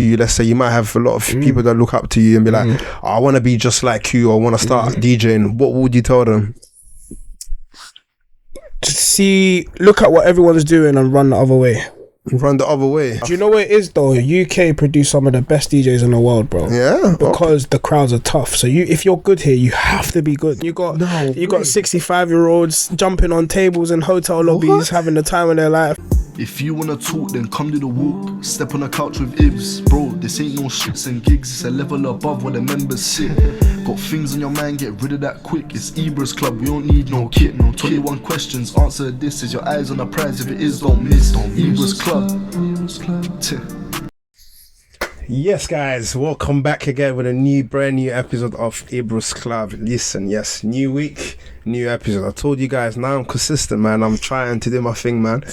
you, let's say you might have a lot of people that look up to you and be like, oh, I want to be just like you, or I want to start DJing, what would you tell them? See, look at what everyone's doing and run the other way. Run the other way. Do you know what it is though? UK produce some of the best DJs in the world, bro. Yeah, because the crowds are tough. So if you're good here, you have to be good. You got 65-year-olds jumping on tables in hotel lobbies, having the time of their life. If you wanna talk, then come do the walk. Step on a couch with Ibs. Bro, this ain't no shits and gigs. It's a level above where the members sit. Got things on your mind, get rid of that quick. It's IBRA'S club, we don't need no kit. 21 questions, answer this. Is your eyes on the prize? If it is, don't miss. IBRA'S club. Yes, guys, welcome back again with a brand new episode of IBRA'S Club. Listen, yes, new week, new episode. I told you guys, now I'm consistent, man. I'm trying to do my thing, man.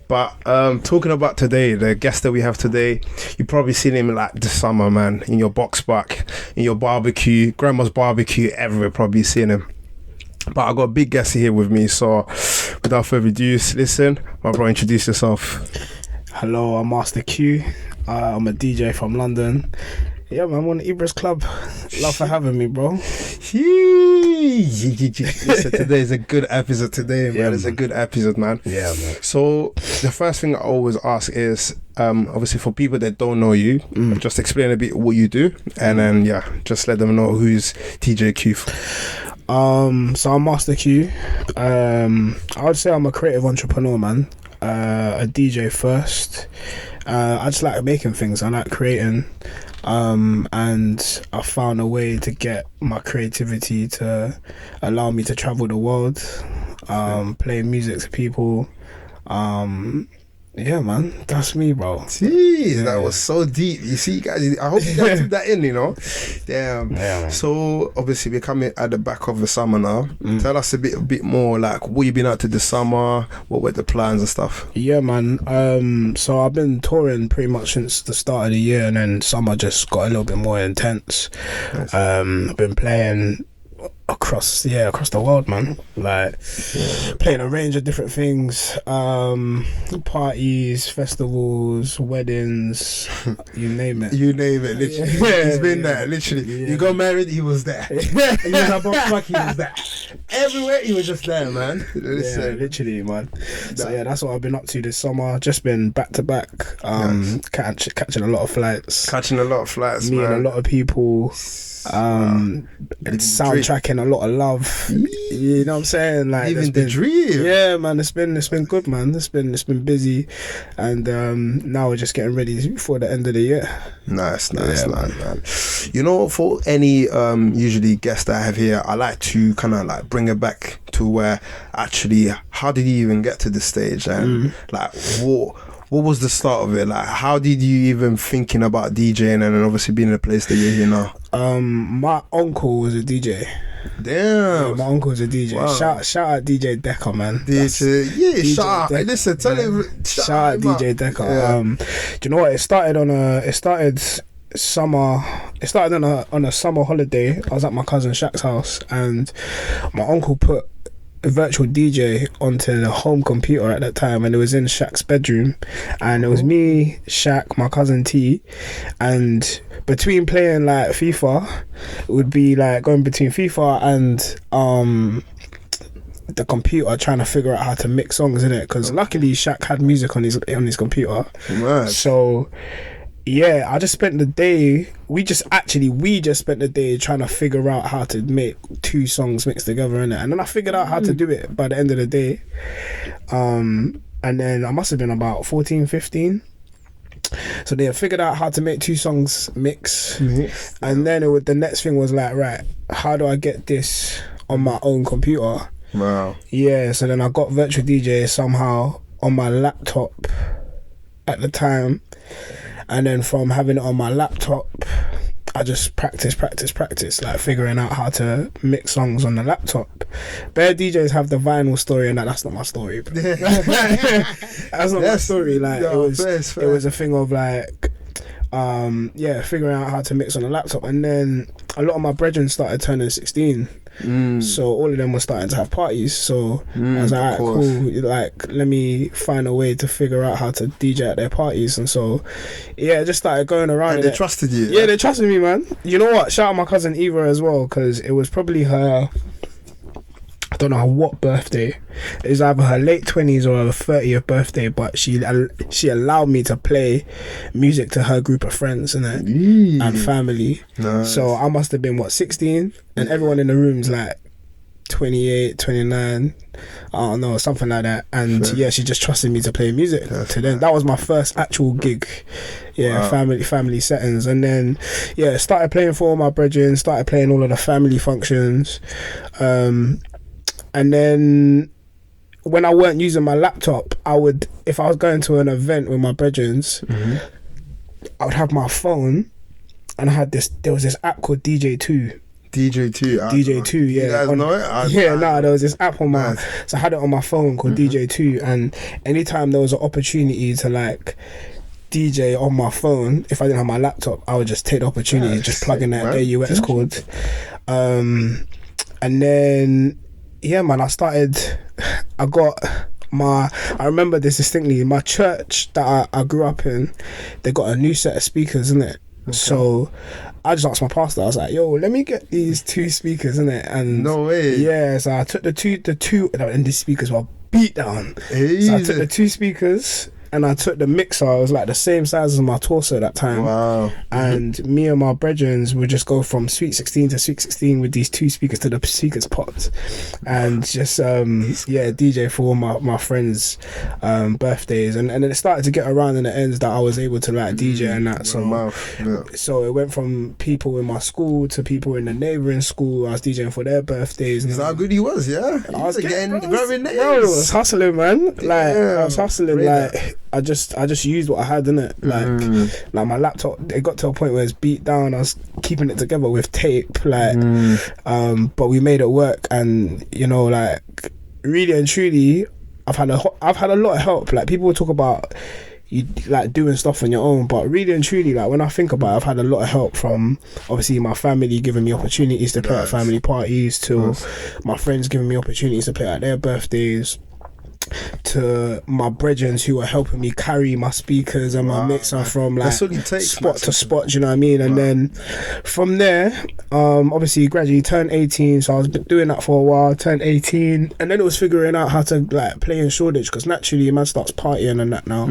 But talking about today, the guest that we have today, you probably seen him like this summer, man, in your box back, in your barbecue, grandma's barbecue, everywhere, probably seen him. But I got a big guest here with me, so without further ado, listen, my bro, introduce yourself. Hello, I'm MASTAQUE. I'm a DJ from London. Yeah, man, I'm on the IBRA'S Club. Love for having me, bro. Listen, today is a good episode today, man. Yeah, It's a good episode, man. Yeah, man. So the first thing I always ask is, obviously for people that don't know you, just explain a bit what you do, and then just let them know who's DJ Q. So I'm MASTAQUE. I would say I'm a creative entrepreneur, man. A DJ first. I just like making things. I like creating, and I found a way to get my creativity to allow me to travel the world, playing music to people. Yeah, man, that's me, bro. Jeez, that was so deep. You see, guys, I hope you guys took that in, you know. Damn. Yeah, man. So obviously we're coming at the back of the summer now. Tell us a bit more, like what you been up to this summer, what were the plans and stuff. Yeah, man. So I've been touring pretty much since the start of the year, and then summer just got a little bit more intense. Nice. I've been playing across the world, man. Like playing a range of different things, parties, festivals, weddings, you name it. Literally. He's been there, literally. You got married, he was there. You was at Box, he was there. Everywhere he was just there, man. Yeah, literally, man. So yeah, that's what I've been up to this summer. Just been back to back, catching a lot of flights. Meeting a lot of people. Soundtracking a lot of love. You know what I'm saying? Like even the dream. Yeah, man. It's been good, man. It's been busy, and now we're just getting ready for the end of the year. Nice, man. You know, for any usually guests that I have here, I like to kind of like bring it back to where actually, how did you even get to this stage, and like what was the start of it? Like, how did you even thinking about DJing, and then obviously being in the place that you're here now? My uncle was a DJ. Damn. Yeah, my uncle's a DJ. Wow. Shout out DJ Decker, man. DJ, shout out. Listen, tell him. Shout out DJ Decker. Yeah. Do you know what? It started on a summer holiday. I was at my cousin Shaq's house, and my uncle put a virtual DJ onto the home computer at that time, and it was in Shaq's bedroom, and it was me, Shaq, my cousin T, and between playing like FIFA, it would be like going between FIFA and the computer, trying to figure out how to mix songs in it, because luckily Shaq had music on his computer. Right. So yeah, I just spent the day. We just spent the day trying to figure out how to make two songs mixed together in it, and then I figured out how to do it by the end of the day. And then I must have been about 14, 15. So they figured out how to make two songs mix, and then the next thing was like, right, how do I get this on my own computer? Wow. Yeah, so then I got virtual DJ somehow on my laptop at the time. And then from having it on my laptop, I just practice, like figuring out how to mix songs on the laptop. Bare DJs have the vinyl story, and that's not my story, bro. That's not my story. Like it was a thing of like, figuring out how to mix on the laptop, and then a lot of my brethren started turning 16. So all of them were starting to have parties. So I was like, alright, cool. Like, let me find a way to figure out how to DJ at their parties. And so, yeah, I just started going around. And they trusted you. Yeah, they trusted me, man. You know what? Shout out my cousin Eva as well, because it was probably her, I don't know what birthday. It was either her late 20s or her 30th birthday, but she allowed me to play music to her group of friends and family. Nice. So I must have been 16, and everyone in the room's like 28, 29, I don't know, something like that. And yeah, she just trusted me to play music to them. That was my first actual gig. Yeah, wow. family settings. And then started playing for all my brethren, started playing all of the family functions. And then when I weren't using my laptop, if I was going to an event with my brethrens, I would have my phone, and there was this app called DJ2. DJ2, yeah. You guys know it? There was this app on my, so I had it on my phone called DJ2, and anytime there was an opportunity to like DJ on my phone, if I didn't have my laptop, I would just take the opportunity, just plug in that AUX code. And then, yeah, man, I remember this distinctly. My church that I grew up in, they got a new set of speakers, innit? Okay. So I just asked my pastor, I was like, yo, let me get these 2 speakers, innit? And no way. Yeah, so I took the two, and these speakers were beat down. Easy. So I took the 2 speakers, and I took the mixer. It was like the same size as my torso at that time. Wow. And me and my brethren would just go from Sweet 16 to Sweet 16 with these 2 speakers to the speakers popped, and just DJ for all my friends' birthdays, and then it started to get around in the ends that I was able to like DJ and that. So it went from people in my school to people in the neighbouring school. I was DJing for their birthdays. Is that how good he was? Yeah, I was getting grabbing names. Bro, I was hustling, man. Like I was hustling. Really? Like I just used what I had, innit? Like my laptop, it got to a point where it's beat down. I was keeping it together with tape, but we made it work. And you know, like really and truly, I've had a lot of help. Like people will talk about you like doing stuff on your own, but really and truly, like when I think about it, I've had a lot of help from obviously my family giving me opportunities to play at family parties, to my friends giving me opportunities to play at their birthdays, to my brethren who were helping me carry my speakers and my mixer from like spot to spot, you know what I mean? And then from there, obviously gradually turned 18, so I was doing that for a while, turned 18, and then it was figuring out how to like play in Shoreditch, because naturally man starts partying and that now.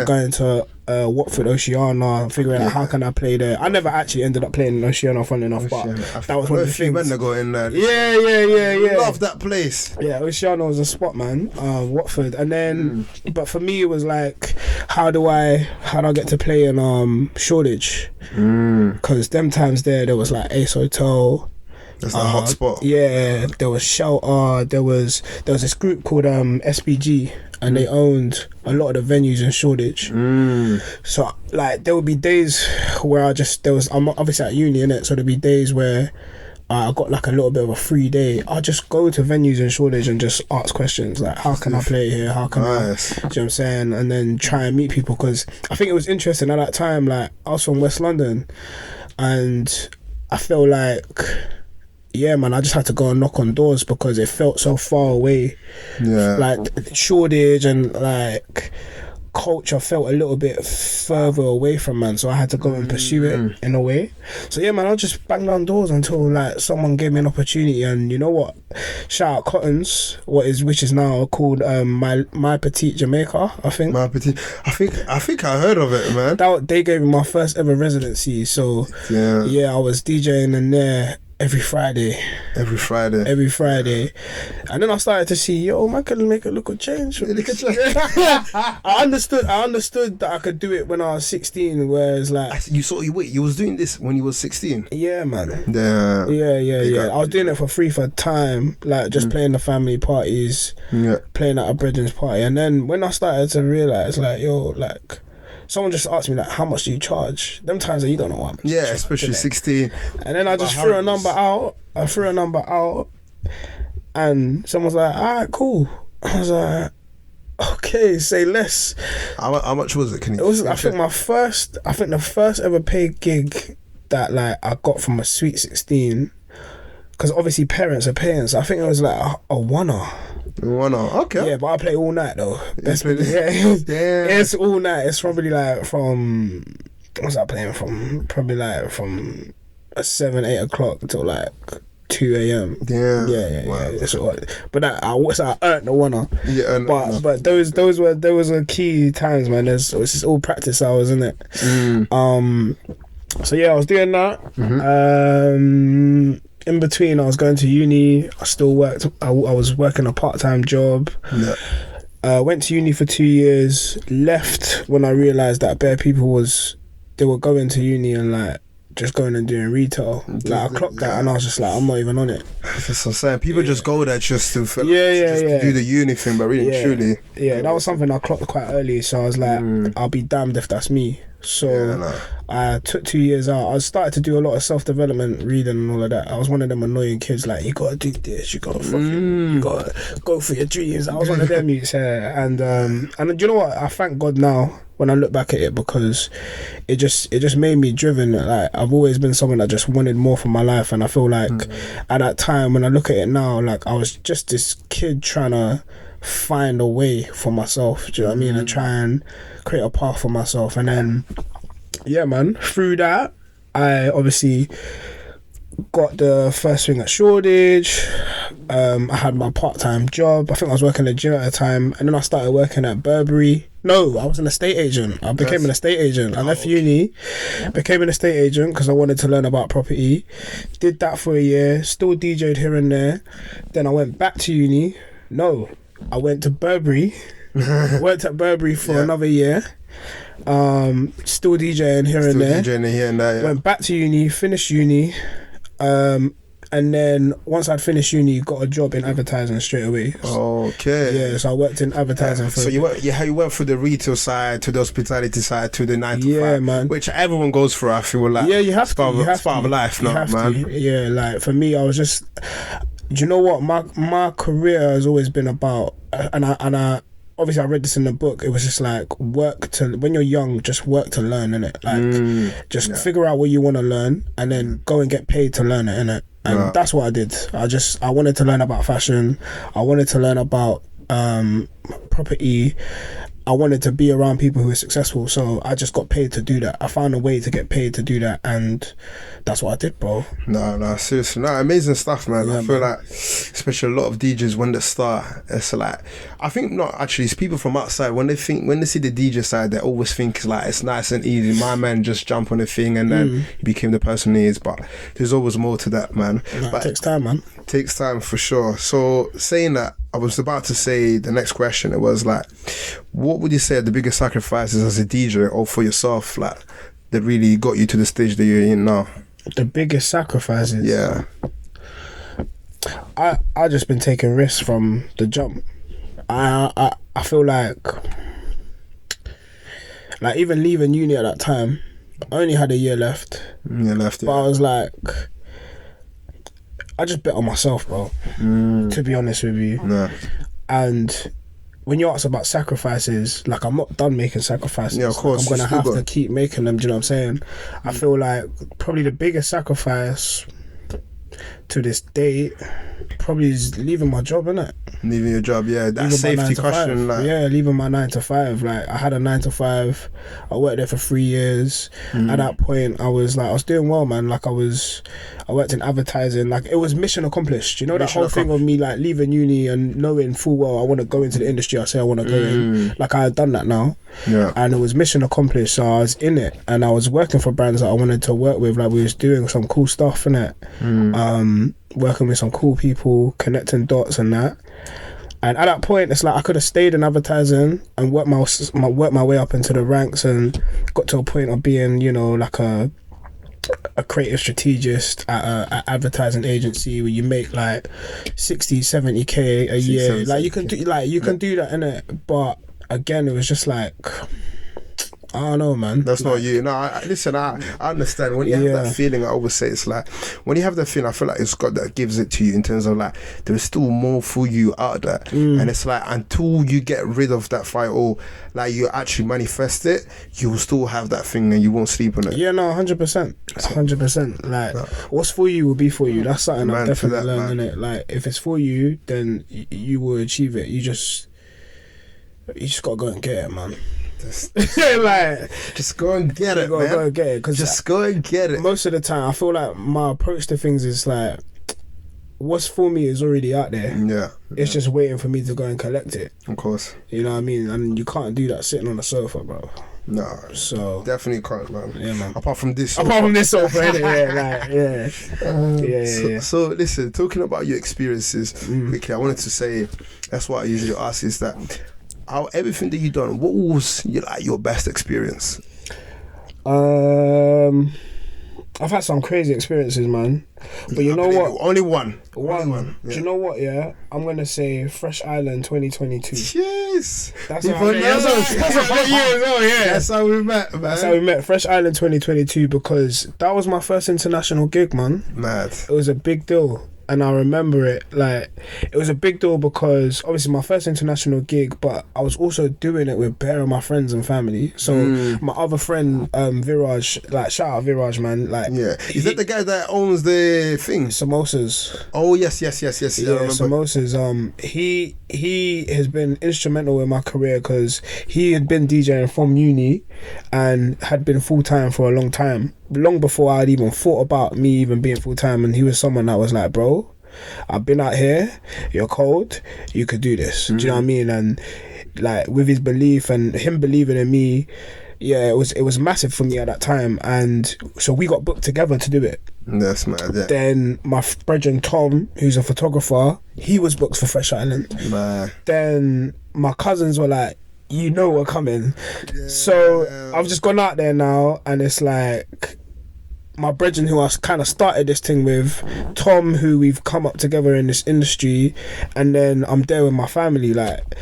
Going to Watford, Oceana, figuring out how can I play there. I never actually ended up playing in Oceana, fun enough, but that was one of the things. Men that got in there. Yeah. Love that place. Yeah, Oceana was a spot, man. Watford, and then, but for me it was like, how do I get to play in Shoreditch? Because them times there was like Ace Hotel. That's a hot spot. Yeah, there was Shelter. There was this group called SPG, and they owned a lot of the venues in Shoreditch. So like there would be days where I'm obviously at uni, innit? So there'd be days where I got like a little bit of a free day. I'll just go to venues in Shoreditch and just ask questions like, how can I play here? How can I? Do you know what I'm saying? And then try and meet people, because I think it was interesting at that time. Like I was from West London, and I feel like, yeah, man, I just had to go and knock on doors because it felt so far away. Yeah. Like Shoreditch and like culture felt a little bit further away from man, so I had to go and pursue it in a way. So yeah, man, I just banged down doors until like someone gave me an opportunity. And you know what? Shout out Cottons, which is now called My Petite Jamaica, I think. My Petite. I think I heard of it, man. They gave me my first ever residency. So yeah, I was DJing in there every Friday. And then I started to see, yo, man, can make a little change. I understood that I could do it when I was 16, whereas like you was doing this when you was 16? Yeah, man. Yeah. I was doing it for free for time, like just playing the family parties, playing at a brethren's party. And then when I started to realise, like, yo, like, someone just asked me like, how much do you charge? Them times that you don't know what. Yeah, especially 16. And then I just threw a number out. And someone's like, alright, cool. I was like, okay, say less. How much was it? I think the first ever paid gig that like I got from a Sweet 16, because obviously parents are paying, so I think it was like a $1. Okay. Yeah, but I play all night though. Yeah. It's all night. It's probably like from, what's I playing from? Probably like from 7-8 o'clock till like 2 a.m. Yeah. Wow. It's all, but I earned the $1. Yeah, but those were key times, man. It's just all practice hours, isn't it? So yeah, I was doing that. In between, I was going to uni. I still worked. I was working a part-time job. Yeah. Went to uni for 2 years. Left when I realised that bare people they were going to uni and like just going and doing retail. Like I clocked that and I was just like, I'm not even on it. That's what I'm saying. People just go there just to to do the uni thing, but really truly. Yeah, that was something I clocked quite early. So I was like, I'll be damned if that's me. So I took 2 years out. I started to do a lot of self-development, reading and all of that. I was one of them annoying kids like, you gotta do this, you gotta you gotta go for your dreams. I was one of them youths here. And do you know what? I thank God now when I look back at it, because it just made me driven. Like I've always been someone that just wanted more from my life, and I feel like at that time when I look at it now, like I was just this kid trying to find a way for myself, do you know what I mean, and try and create a path for myself. And then yeah, man, through that I obviously got the first thing at Shoreditch. I had my part-time job. I think I was working at the gym at the time, and then I started working at Burberry. No, I was an estate agent. I became an estate agent. I left uni, became an estate agent because I wanted to learn about property. Did that for a year, still DJ'd here and there. Then I went back to uni. No, I went to Burberry, worked at Burberry for another year. Still DJing here and there. Went back to uni, finished uni. And then once I'd finished uni, got a job in advertising straight away. Okay. Yeah, so I worked in advertising for. So you went from the retail side to the hospitality side to the 9 to 5. Yeah, man. Which everyone goes through. I feel like. Yeah, you have to. It's part of life, now, man. Yeah, like for me, I was just. Do you know what my career has always been about? And I obviously I read this in the book. It was just like when you're young, just work to learn, innit? Like just figure out what you want to learn and then go and get paid to learn it, innit? And that's what I did. I wanted to learn about fashion. I wanted to learn about property. I wanted to be around people who were successful, so I just got paid to do that. I found a way to get paid to do that, and that's what I did, bro. No, seriously. No, amazing stuff, man. Yeah, I feel like, especially a lot of DJs, when they start, it's like, I think not actually, it's people from outside, when they see the DJ side, they always think like it's nice and easy. My man just jump on the thing and then he became the person he is, but there's always more to that, man. But it takes time, man. Takes time for sure. So saying that, I was about to say the next question. It was like, what would you say are the biggest sacrifices as a DJ or for yourself, like that really got you to the stage that you're in now? The biggest sacrifices? Yeah. I just been taking risks from the jump. I feel like even leaving uni at that time, I only had a year left. But I was like, I just bet on myself, bro. To be honest with you. Nah. And when you ask about sacrifices, like I'm not done making sacrifices. Yeah, of course. I'm gonna have to keep making them. Do you know what I'm saying? I feel like probably the biggest sacrifice to this day probably is leaving my job, innit? Leaving your job, yeah. That safety question, like. Yeah, leaving my 9 to 5. Like I had a 9 to 5. I worked there for 3 years. At that point, I was doing well, man. Like I worked in advertising. Like it was mission accomplished. You know, that whole thing of me like leaving uni and knowing full well I want to go into the industry. I say I want to go in. Like I had done that now. Yeah. And it was mission accomplished. So I was in it, and I was working for brands that I wanted to work with. Like we was doing some cool stuff, innit? Working with some cool people, connecting dots and that. And at that point, it's like I could have stayed in advertising and worked my way up into the ranks and got to a point of being, you know, like a creative strategist at an advertising agency where you make like 60-70k a year. Like you can do that, innit? But again, it was just like I don't know, man. That's not you. No, listen, I understand. When you have that feeling, I always say it's like, when you have that feeling, I feel like it's God that gives it to you in terms of like, there's still more for you out there. And it's like, until you get rid of that fight or like you actually manifest it, you will still have that thing and you won't sleep on it. Yeah, no, 100%. 100%. Like, what's for you will be for you. That's something I've definitely learned, innit? Like, if it's for you, then you will achieve it. You just gotta go and get it, man. Like, just go and get it, man. Go and get it. Just go and get it. Most of the time, I feel like my approach to things is like, what's for me is already out there. Yeah. It's just waiting for me to go and collect it. Of course. You know what I mean? And you can't do that sitting on the sofa, bro. No. So definitely can't, man. Yeah, man. Apart from this sofa, innit? So listen, talking about your experiences quickly, I wanted to say, that's what I usually ask, is that out everything that you done, what was your best experience? I've had some crazy experiences, man. But you know what? Only one. Yeah. Do you know what? Yeah, I'm gonna say Fresh Island 2022. Yes. That's how we met, man. That's how we met. Fresh Island 2022, because that was my first international gig, man. Mad. It was a big deal. And I remember it, like, it was a big deal because obviously my first international gig, but I was also doing it with bare of my friends and family. So my other friend, Viraj, like, shout out Viraj, man. Like, is that the guy that owns the thing? Samosas. Oh yes. Yeah, Samosas. He has been instrumental in my career because he had been DJing from uni and had been full time for a long time. Long before I'd even thought about me even being full time, and he was someone that was like, bro, I've been out here, you're cold, you could do this. Do you know what I mean? And like, with his belief and him believing in me, yeah, it was massive for me at that time. And so we got booked together to do it. That's mad, yeah. Then my brethren Tom, who's a photographer, he was booked for Fresh Island. Then my cousins were like, you know we're coming. So I've just gone out there now, and it's like my brethren who I kind of started this thing with, Tom, who we've come up together in this industry, and then I'm there with my family, like,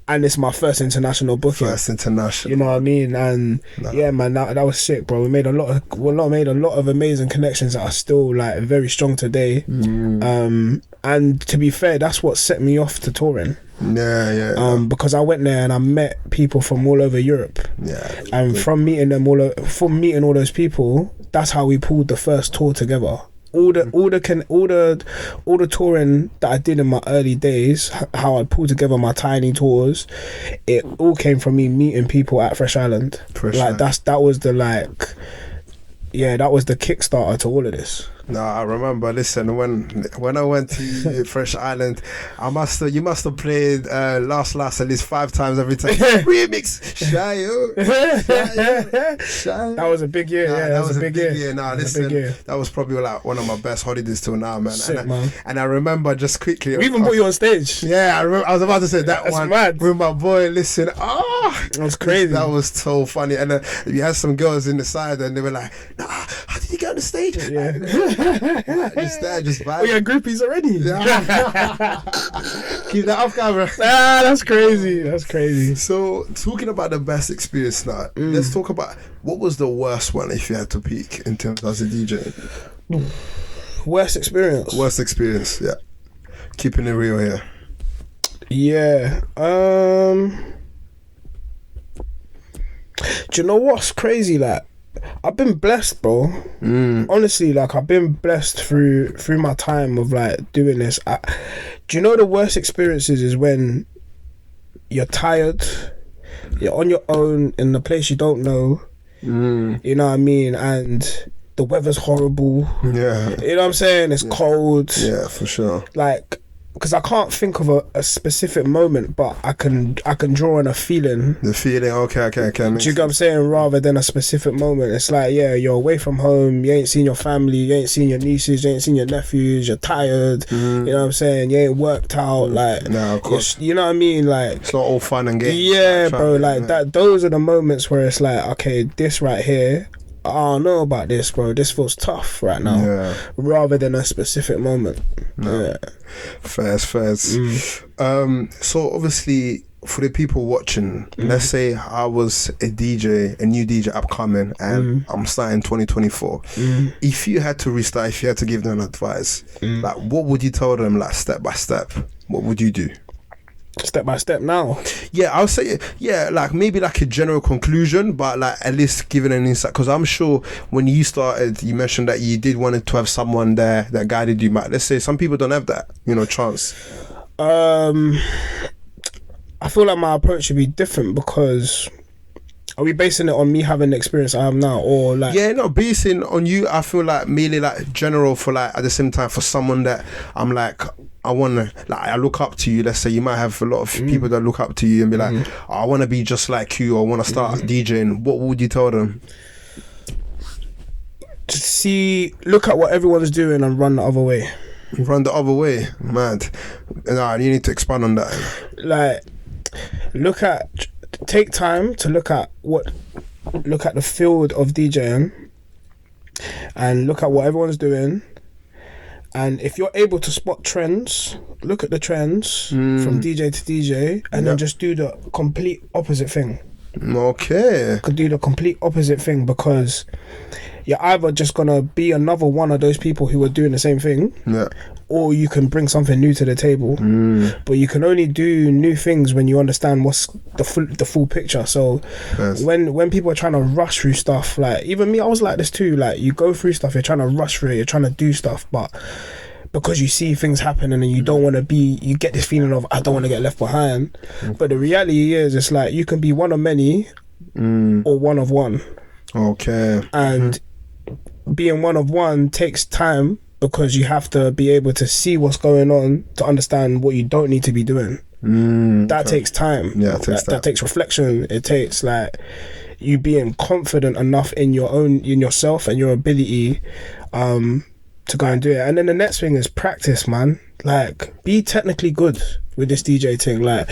and it's my first international booking. First international. You know what I mean? And yeah, man, that was sick, bro. We made a lot of amazing connections that are still like very strong today. And to be fair, that's what set me off to touring. Because I went there and I met people from all over Europe. And from meeting all those people, that's how we pulled the first tour together. All the touring that I did in my early days, how I pulled together my tiny tours, it all came from me meeting people at Fresh Island. That was the kickstarter to all of this. No, I remember. Listen, when I went to Fresh Island, you must have played Last at least 5 times every time. Remix, Shayo. That was a big year. That was a big year. Nah, listen, that was probably like one of my best holidays till now, man. Sick, man. And I remember just quickly, we even put you on stage. Yeah, I remember. I was about to say that one. Mad. With my boy. Listen, that was crazy. That was so funny. And we had some girls in the side, and they were like, "Nah, how did you get on the stage?" Yeah. Just vibing. Oh yeah, groupies already. Keep that off camera. That's crazy. So talking about the best experience now, let's talk about what was the worst one if you had to peak in terms as a DJ. Worst experience, yeah. Keeping it real here. Yeah. Do you know what's crazy? Like, I've been blessed, bro. Honestly, like, I've been blessed through my time of like doing this. Do you know the worst experiences is when you're tired, you're on your own in a place you don't know, you know what I mean, and the weather's horrible. Yeah, you know what I'm saying? It's cold. Yeah, for sure. Like, because I can't think of a specific moment, but I can draw on a feeling. The feeling, okay. Do you get what I'm saying? Rather than a specific moment, it's like, yeah, you're away from home, you ain't seen your family, you ain't seen your nieces, you ain't seen your nephews, you're tired. You know what I'm saying? You ain't worked out, like, no, of course. You know what I mean? Like, it's not all fun and games. Yeah, bro, like that. Those are the moments where it's like, okay, this right here, I don't know about this, bro. This feels tough right now, rather than a specific moment. No. Yeah. Fairs. So obviously, for the people watching, let's say I was a new DJ upcoming, and I'm starting 2024. If you had to restart, if you had to give them advice, like what would you tell them, like step by step? What would you do? Step by step now. Yeah, I'll say, yeah, like maybe like a general conclusion, but like at least giving an insight, because I'm sure when you started, you mentioned that you did want to have someone there that guided you. Let's say some people don't have that, chance. I feel like my approach should be different, because are we basing it on me having the experience I have now, or like? Yeah, no, basing on you, I feel like mainly like general, for like at the same time for someone that I'm like, I wanna, like, I look up to you. Let's say you might have a lot of people that look up to you and be like, oh, I wanna be just like you, or I wanna start DJing. What would you tell them? Look at what everyone's doing and run the other way. Run the other way, mad. Nah, you need to expand on that. Like, take time to look at the field of DJing and look at what everyone's doing. And if you're able to spot trends, look at the trends from DJ to DJ, and then just do the complete opposite thing. Okay. Could do the complete opposite thing, because you're either just gonna be another one of those people who are doing the same thing, or you can bring something new to the table. But you can only do new things when you understand what's the full picture. So when people are trying to rush through stuff, like even me, I was like this too. Like, you go through stuff, you're trying to rush through it, you're trying to do stuff, but because you see things happening and you don't want to you get this feeling of, I don't want to get left behind. But the reality is, it's like you can be one of many or one of one. Okay. And being one of one takes time, because you have to be able to see what's going on to understand what you don't need to be doing. That takes time. Yeah, that takes reflection. It takes like you being confident enough in yourself and your ability to go and do it. And then the next thing is practice, man. Like, be technically good with this DJ thing. Like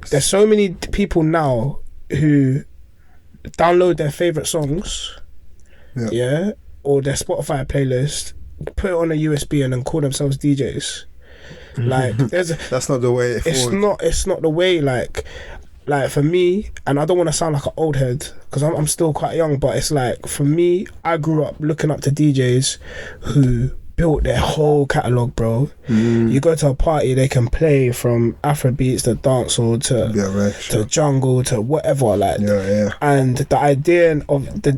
there's so many people now who download their favorite songs, or their Spotify playlist, put it on a USB, and then call themselves DJs. Like, that's not the way forward. It's not the way. Like for me, and I don't want to sound like an old head, because I'm still quite young, but it's like, for me, I grew up looking up to DJs who built their whole catalogue, bro. You go to a party, they can play from Afrobeats to dancehall to jungle to whatever, like. And the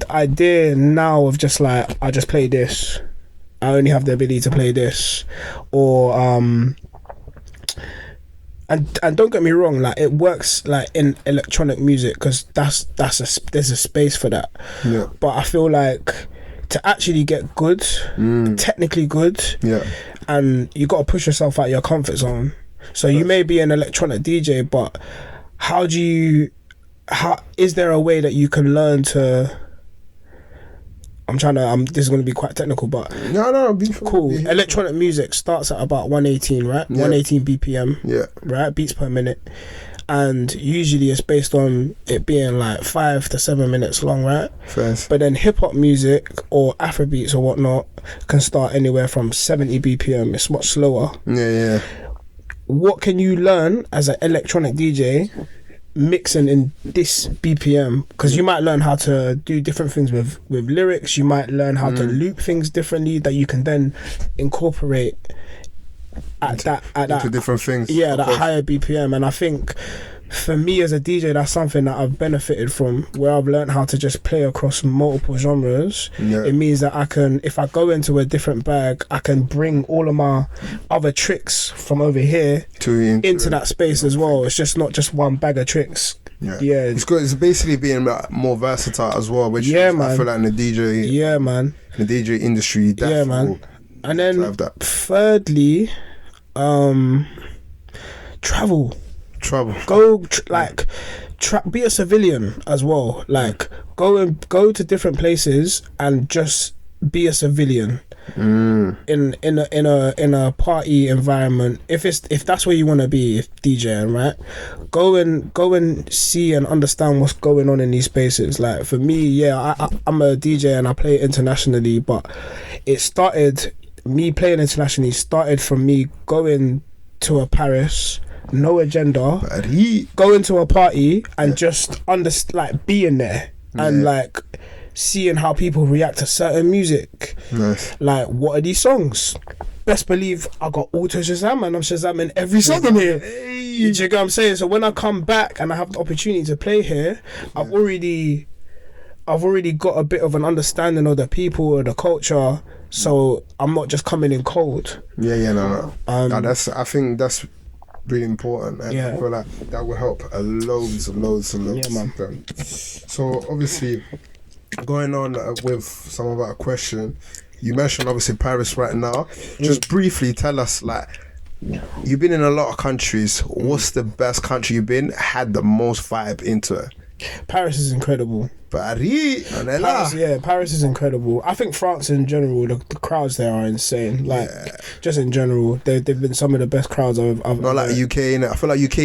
idea now of just like, I just play this, I only have the ability to play this, or and don't get me wrong, like, it works like in electronic music, because there's a space for that. But I feel like to actually get good, technically good, and you got to push yourself out your comfort zone. So you may be an electronic DJ, but how is there a way that you can learn to? This is going to be quite technical, but no, cool. Electronic music starts at about 118, right? 118 BPM, right? Beats per minute. And usually it's based on it being like 5 to 7 minutes long, right? First. But then hip-hop music or Afrobeats or whatnot can start anywhere from 70 BPM. It's much slower. What can you learn as an electronic DJ mixing in this BPM? Because you might learn how to do different things with lyrics. You might learn how to loop things differently that you can then incorporate into different things. That higher BPM. And I think for me as a DJ, that's something that I've benefited from, where I've learned how to just play across multiple genres. It means that I can, if I go into a different bag, I can bring all of my other tricks from over here into that space as well. It's just not just one bag of tricks. It's good. It's basically being more versatile as well, which I feel like in the DJ in the DJ industry, man. And then thirdly, travel. Go be a civilian as well. Like, go to different places and just be a civilian in a party environment. If that's where you want to be DJing, right? Go and see and understand what's going on in these spaces. Like, for me, I'm a DJ and I play internationally, but me playing internationally started from me going to a Paris no agenda, go into a party and just like being there and like seeing how people react to certain music. Nice. Like, what are these songs? Best believe I got auto Shazam and I'm Shazamming every song in here. Do you get what I'm saying? So when I come back and I have the opportunity to play here, I've already got a bit of an understanding of the people or the culture. So I'm not just coming in cold. No, I think that's really important, and I feel like that will help loads. Yeah, man. So obviously, going on with some of our question, you mentioned obviously Paris right now. Just briefly tell us, like, you've been in a lot of countries. What's the best country you've been? Had the most vibe into it? Paris is incredible. Paris is incredible. I think France in general, the crowds there are insane. Like, just in general, they've been some of the best crowds I've not like UK, innit? I feel like UK,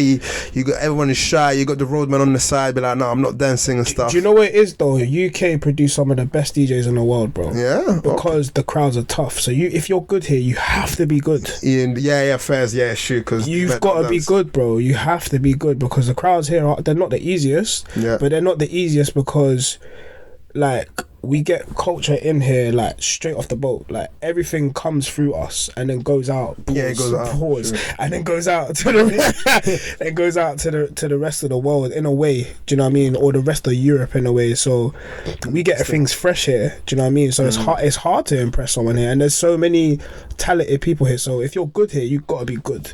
you got everyone is shy. You got the roadman on the side, be like, no, I'm not dancing and stuff. Do you know what it is though? UK produce some of the best DJs in the world, bro. Yeah, because the crowds are tough. So if you're good here, you have to be good. Fairs, shoot, because you've got to be good, bro. You have to be good because the crowds here they're not the easiest. Yeah, but they're not the easiest because, like, we get culture in here like straight off the boat. Like, everything comes through us and then goes out. It goes out. Sure. And then goes out to the rest of the world in a way. Do you know what I mean? Or the rest of Europe in a way. So we get things fresh here. Do you know what I mean? So it's hard to impress someone here. And there's so many talented people here. So if you're good here, you've got to be good.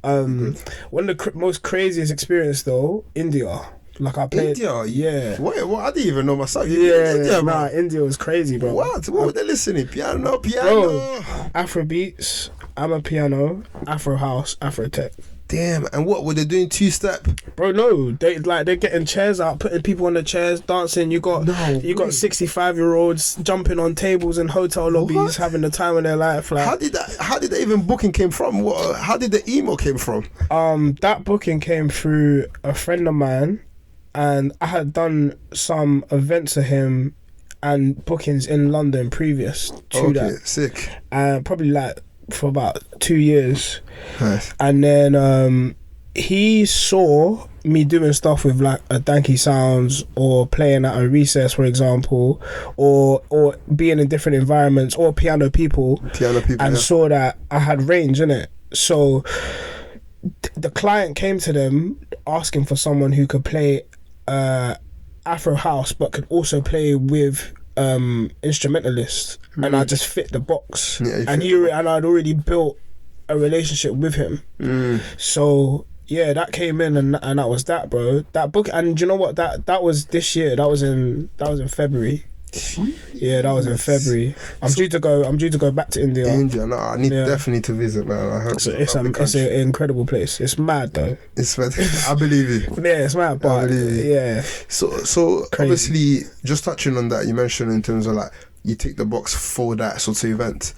One of the most craziest experience though, India. Like, I played India, yeah. What? I didn't even know myself. India was crazy, bro. What were they listening? Piano. Bro, Afro beats, Amapiano, Afro house, Afro tech. Damn, and what were they doing? 2-step? Bro, no, they're getting chairs out, putting people on the chairs, dancing. You got 65-year-olds jumping on tables in hotel lobbies, having the time of their life. Like, how did that even booking came from? How did the email came from? That booking came through a friend of mine. And I had done some events for him and bookings in London previous to that. Sick. Probably like for about 2 years. Nice. And then he saw me doing stuff with like a Danky Sounds or playing at a recess, for example, or being in different environments or piano people and saw that I had range in it. So the client came to them asking for someone who could play Afro house but could also play with instrumentalists, and I just fit the box. And I'd already built a relationship with him. So yeah, that came in and that was that, bro. That book, and you know what? That was this year. That was in February. Yeah, that was in February. I'm due to go back to India. No, I need definitely to visit, man. I hope it's an incredible place. It's mad though. It's mad. I believe you. Yeah, it's mad, but yeah. So obviously, just touching on that, you mentioned in terms of like you tick the box for that sort of event.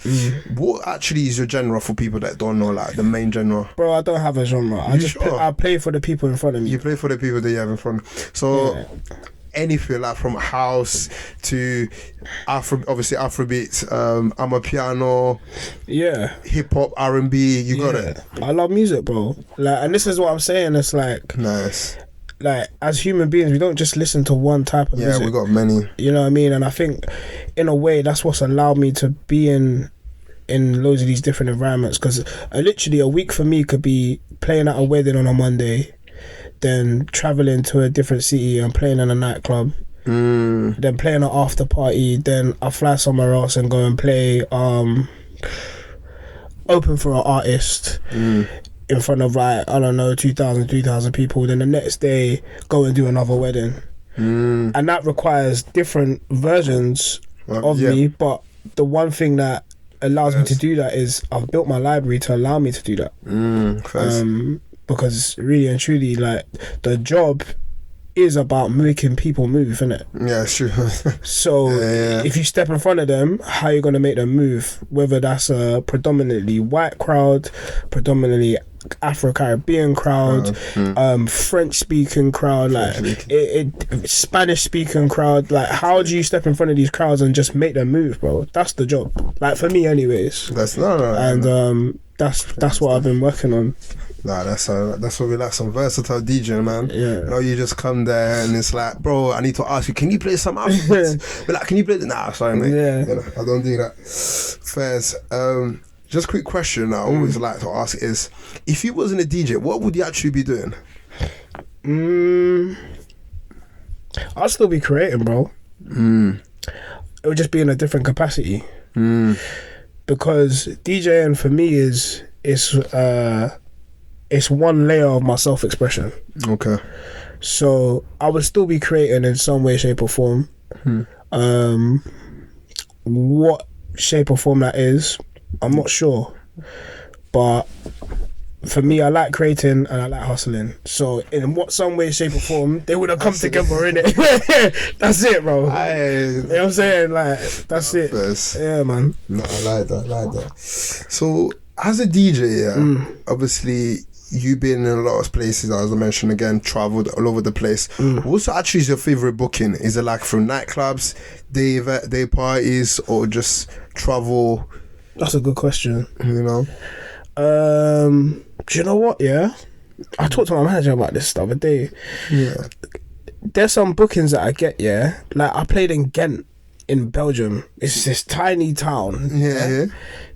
What actually is your genre for people that don't know, like the main genre? Bro, I don't have a genre. I play for the people in front of me. You play for the people that you have in front. So anything like from house to Afrobeats, Amapiano, hip hop, R&B, you got it. I love music, bro. Like, and this is what I'm saying. It's like nice. Like, as human beings, we don't just listen to one type of music. Yeah, we got many. You know what I mean? And I think, in a way, that's what's allowed me to be in loads of these different environments. Because literally a week for me could be playing at a wedding on a Monday, then traveling to a different city and playing in a nightclub, then playing an after party, then I fly somewhere else and go and play open for an artist in front of, like, I don't know, 2,000, 3,000 people, then the next day go and do another wedding. And that requires different versions of me, but the one thing that allows me to do that is I've built my library to allow me to do that. Because really and truly, like, the job is about making people move, isn't it? Yeah, sure. So if you step in front of them, how are you going to make them move? Whether that's a predominantly white crowd, predominantly Afro-Caribbean crowd, French-speaking crowd, like Spanish-speaking crowd. Like, how do you step in front of these crowds and just make them move, bro? That's the job. Like, for me anyways. That's not. And that's what I've been working on. Nah, that's what we like, some versatile DJ, man. Yeah. You know, you just come there and it's like, bro, I need to ask you, can you play some Africans? But like, can you play? Nah, sorry, mate. Yeah. You know, I don't do that. Fairs. Just a quick question I always like to ask is, if you wasn't a DJ, what would you actually be doing? I'll still be creating, bro. It would just be in a different capacity. Because DJing for me is it's one layer of my self-expression. Okay. So I would still be creating in some way, shape or form. What shape or form that is, I'm not sure. But for me, I like creating and I like hustling. So in some way, shape or form, they would have come together, innit? That's it, bro. You know what I'm saying? Like, that's it. Yeah, man. No, I like that. So as a DJ, obviously you've been in a lot of places, as I mentioned again, traveled all over the place. What's actually your favorite booking? Is it like from nightclubs, day parties, or just travel? That's a good question. You know? Do you know what? Yeah, I talked to my manager about this the other day. Yeah. There's some bookings that I get. Yeah, like I played in Ghent in Belgium. It's this tiny town. Yeah.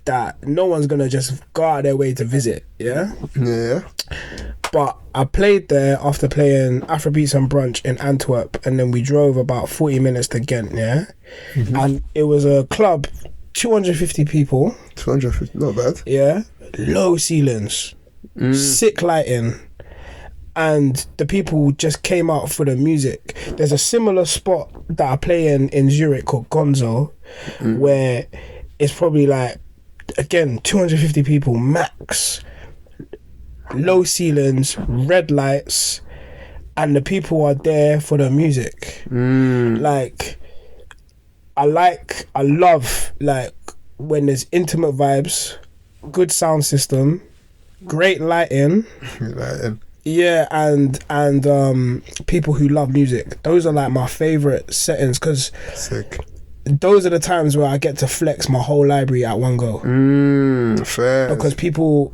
That no one's gonna just go out their way to visit. Yeah. Yeah. But I played there after playing Afrobeats and Brunch in Antwerp, and then we drove about 40 minutes to Ghent. Yeah, and it was a club, 250 people. 250, not bad. Yeah, low ceilings, sick lighting, and the people just came out for the music. There's a similar spot that I play in Zurich called Gonzo, where it's probably like, again, 250 people max, low ceilings, red lights, and the people are there for the music. Like, I love like when there's intimate vibes, good sound system, great lighting. Yeah, and people who love music. Those are like my favourite settings, because those are the times where I get to flex my whole library at one go. Fair. Because people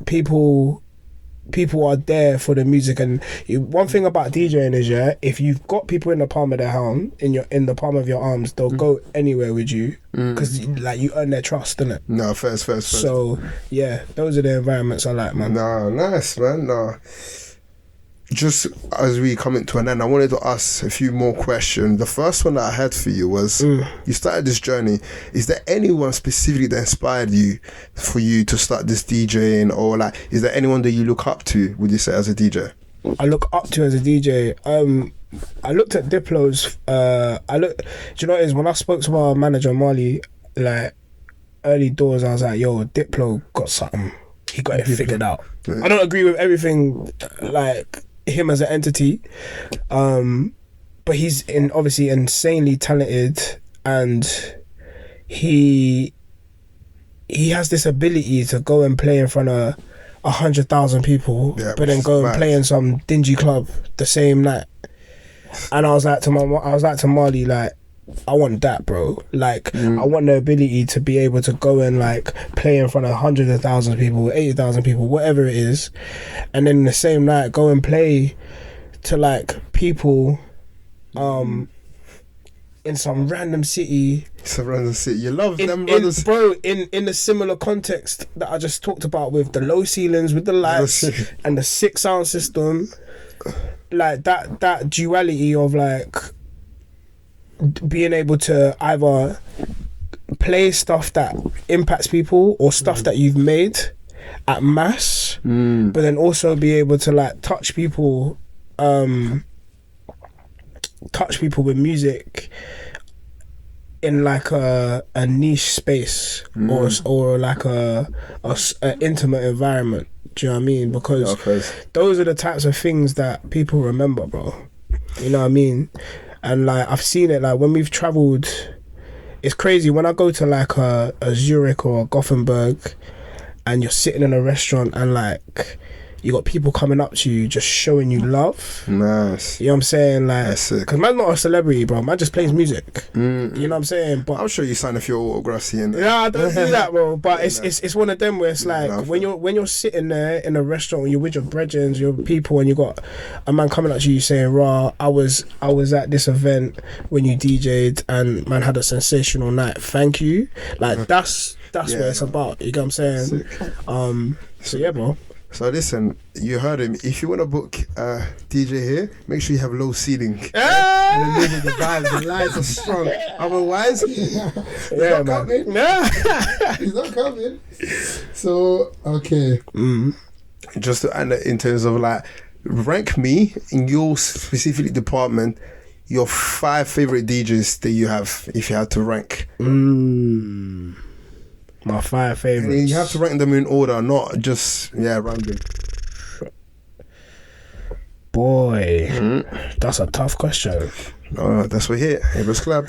are there for the music. And one thing about DJing is, yeah, if you've got people in the palm of their hand, in the palm of your arms, they'll go anywhere with you, because like you earn their trust, innit? No, fair. So yeah, those are the environments I like, man. No, nice, man. No. Just as we come into an end, I wanted to ask a few more questions. The first one that I had for you was, you started this journey. Is there anyone specifically that inspired you for you to start this DJing, or like, is there anyone that you look up to, would you say, as a DJ? I look up to as a DJ. I looked at Diplo's. Do you know what it is? When I spoke to my manager Marley, like early doors, I was like, "Yo, Diplo got something. He got it figured out." I don't agree with everything, like him as an entity, but he's obviously insanely talented, and he has this ability to go and play in front of 100,000 people, but then go and play in some dingy club the same night. And I was like to Marley, like, I want that, bro. Like, I want the ability to be able to go and like play in front of hundreds of thousands of people, 80,000 people, whatever it is, and then the same night go and play to like people in some random city. It's a random city. You love them brothers, bro. In the similar context that I just talked about, with the low ceilings, with the lights, and the sick sound system, like that duality of like being able to either play stuff that impacts people or stuff that you've made at mass, but then also be able to like touch people with music in like a niche space, or like a intimate environment. Do you know what I mean? Because those are the types of things that people remember, bro. You know what I mean? And like I've seen it, like when we've travelled, it's crazy when I go to like a Zurich or a Gothenburg, and you're sitting in a restaurant and like You got people coming up to you, just showing you love. Nice. You know what I'm saying? Like, That's sick. because man's not a celebrity, bro. Man just plays music. You know what I'm saying? But I'm sure you sign a few autographs here and there. yeah, I don't do that, bro. But Yeah, it's one of them where it's like no, when you're sitting there in a restaurant and you're with your brethren, your people, and you got a man coming up to you saying, "Rah, I was at this event when you DJ'd and man had a sensational night. Thank you." Like that's what it's about. You get what I'm saying? Sick. So yeah, bro. So listen, you heard him. If you want to book DJ here, make sure you have low ceiling. And then maybe the vibes, the lights are strong. Otherwise, Yeah, man. coming. He's not coming. So, okay. just to, and in terms of like, rank me in your specific department, your 5 favorite DJs that you have, if you had to rank. My 5 And favorites. you have to rank them in order, not just random. Boy, that's a tough question. That's what here. IBRA'S Club.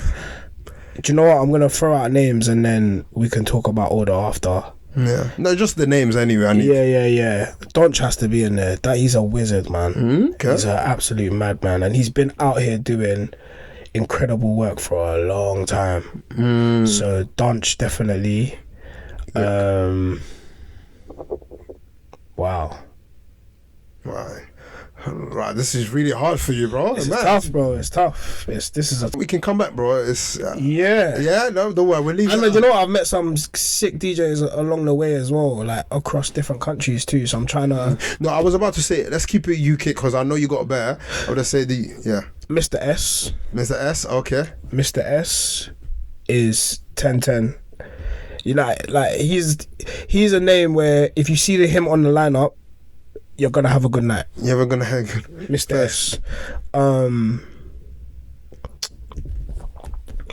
Do you know what? I'm gonna throw out names and then we can talk about order after. Yeah. No, just the names anyway. I need. Yeah. Donch has to be in there. That he's a wizard, man. Okay. He's an absolute madman, and he's been out here doing incredible work for a long time. So Donch definitely. Wow. Right, this is really hard for you, bro. It's Man. tough, bro. It's tough. This is a We can come back, bro. It's yeah. no, don't worry. We'll leave. And it. you know what? I've met some sick DJs along the way as well, like across different countries too. So I'm trying to. No, I was about to say let's keep it UK because I know you got better. I would say Mr. S. Mr. S. Okay. Mr. S is 1010. You know, like he's a name where if you see him on the lineup, you're gonna have a good night. You're ever gonna hang. Mr. S.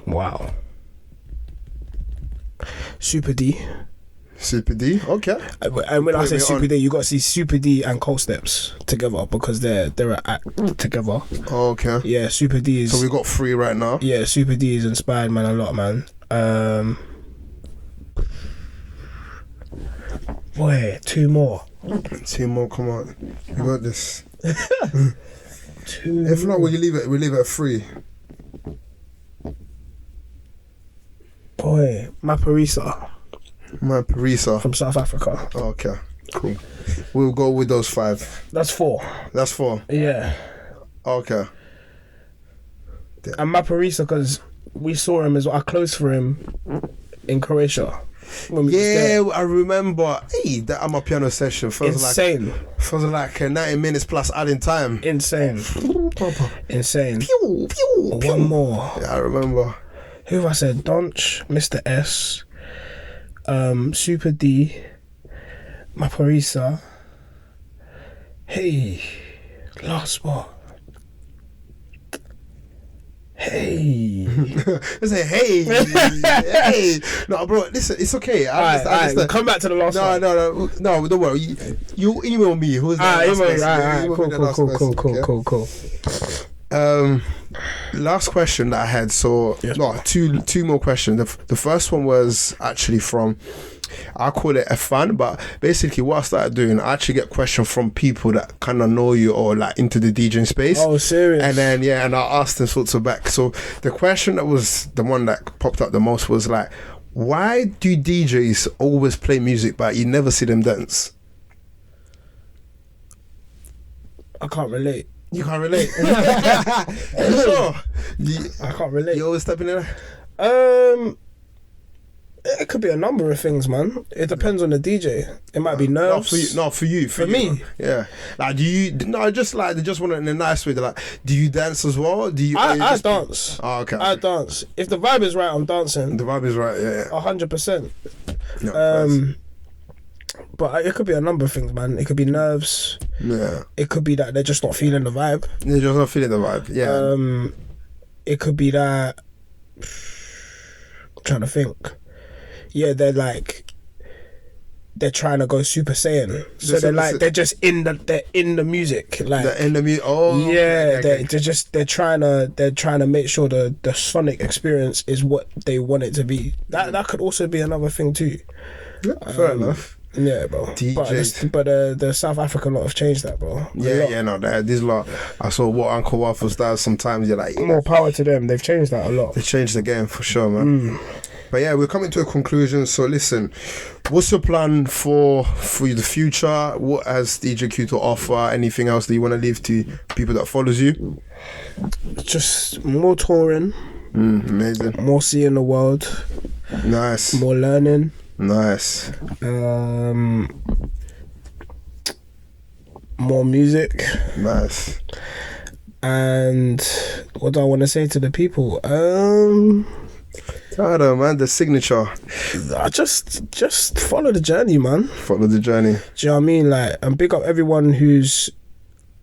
Wow. Super D. Super D. Okay. And when I say Wait, Super on. D, you got to see Super D and Cold Steps together because they're an act together. Okay. Yeah, Super D is. So we got 3 right now. Yeah, Super D is inspired man a lot, man. Boy, 2 more. 2 more. Come on. You got this. 2. If not, will you leave it? We'll leave it at 3. Boy, Maparisa My Parisa. from South Africa. Okay. Cool. We'll go with those 5. That's 4. That's 4. Yeah. Okay. And Maparisa, because we saw him as well. I closed for him in Croatia. When we was there. Yeah, I remember. Hey, that I'm a piano session feels Insane. like 90 minutes plus adding time. Insane. Insane. Pew, pew, pew. One more. Yeah, I remember. Who have I said? Donch, Mr. S, Super D, Maparisa. Hey, last spot. Hey. They say, hey. No, bro, listen, it's okay. I understand. Come back to the last one. No, don't worry. You email me. Who's Alright, the last person? Cool. Last question that I had. So, Yes, no, two more questions. The first one was actually from, I call it a fan, but basically what I started doing, I actually get questions from people that kind of know you or like into the DJing space. Oh, serious? And then, and I asked them sorts of back. So the question that was the one that popped up the most was like, why do DJs always play music but you never see them dance? I can't relate. You can't relate. Sure. I can't relate. You always stepping in there? It could be a number of things, man. It depends on the DJ. It might be nerves. For you. For me? Man. Yeah. Like, do you? No, just like they just want it in a nice way. They're like, do you dance as well? Do you? I dance. Oh, okay. I dance. If the vibe is right, I'm dancing. The vibe is right. Yeah. 100%. No, But it could be a number of things, man. It could be nerves. yeah. It could be that they're just not feeling the vibe. They're just not feeling the vibe. Yeah. It could be that. I'm trying to think. Yeah, they're trying to go Super Saiyan, so they're just in the music, like The enemy. Oh. yeah, okay. they're trying to make sure the sonic experience is what they want it to be. That could also be another thing too. Yeah, fair enough. Yeah, bro. DJs. But the South African lot have changed that, bro. This lot. I saw what Uncle Waffles does. Sometimes you're like, More power to them. They've changed that a lot. they changed the game for sure, man. But yeah, we're coming to a conclusion. So listen, what's your plan for the future? What has DJ Q to offer? Anything else that you want to leave to people that follows you? Just more touring, Amazing. more seeing the world, Nice. more learning. Nice. More music. Nice. And what do I want to say to the people? I don't know, man. The signature. I just follow the journey, man. Follow the journey. Do you know what I mean? Like, and big up everyone who's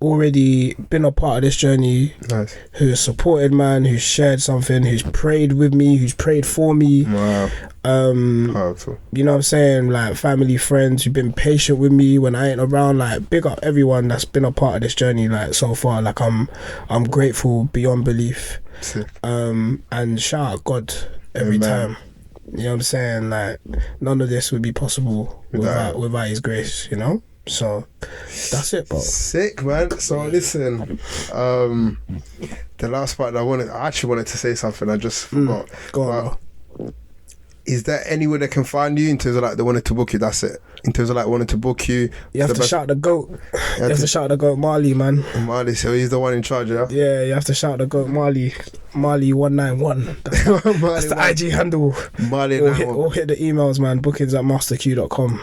already been a part of this journey, Nice. who's supported, man, who's shared something, who's prayed with me, who's prayed for me. Wow. Powerful. You know what I'm saying? Like, family, friends who've been patient with me when I ain't around. Like, big up everyone that's been a part of this journey, like, so far. Like, I'm grateful beyond belief. Sick. And shout out God every Amen. time. You know what I'm saying? Like, none of this would be possible without his grace, you know? So that's it, bro. Sick, man. So listen, the last part I actually wanted to say something, I just forgot. Go on, bro. Is there anywhere they can find you in terms of like they wanted to book you? That's it. In terms of like wanting to book you, You have to shout the goat. You have to shout the goat Marley, man. Marley, so he's the one in charge, yeah. Yeah, you have to shout the goat Marley 191. That's Marley, the IG handle. Marley. Or hit the emails, man. bookings@masterq.com.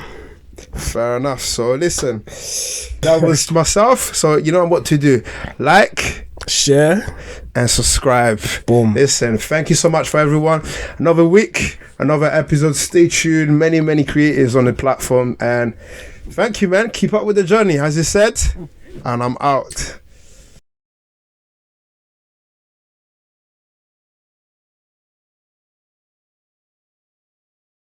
Fair enough. So listen, that was myself. So you know what to do. Like, share, and subscribe. Boom. Listen, thank you so much for everyone. Another week, another episode. Stay tuned. Many creators on the platform. And thank you, man. Keep up with the journey, as you said. And I'm out.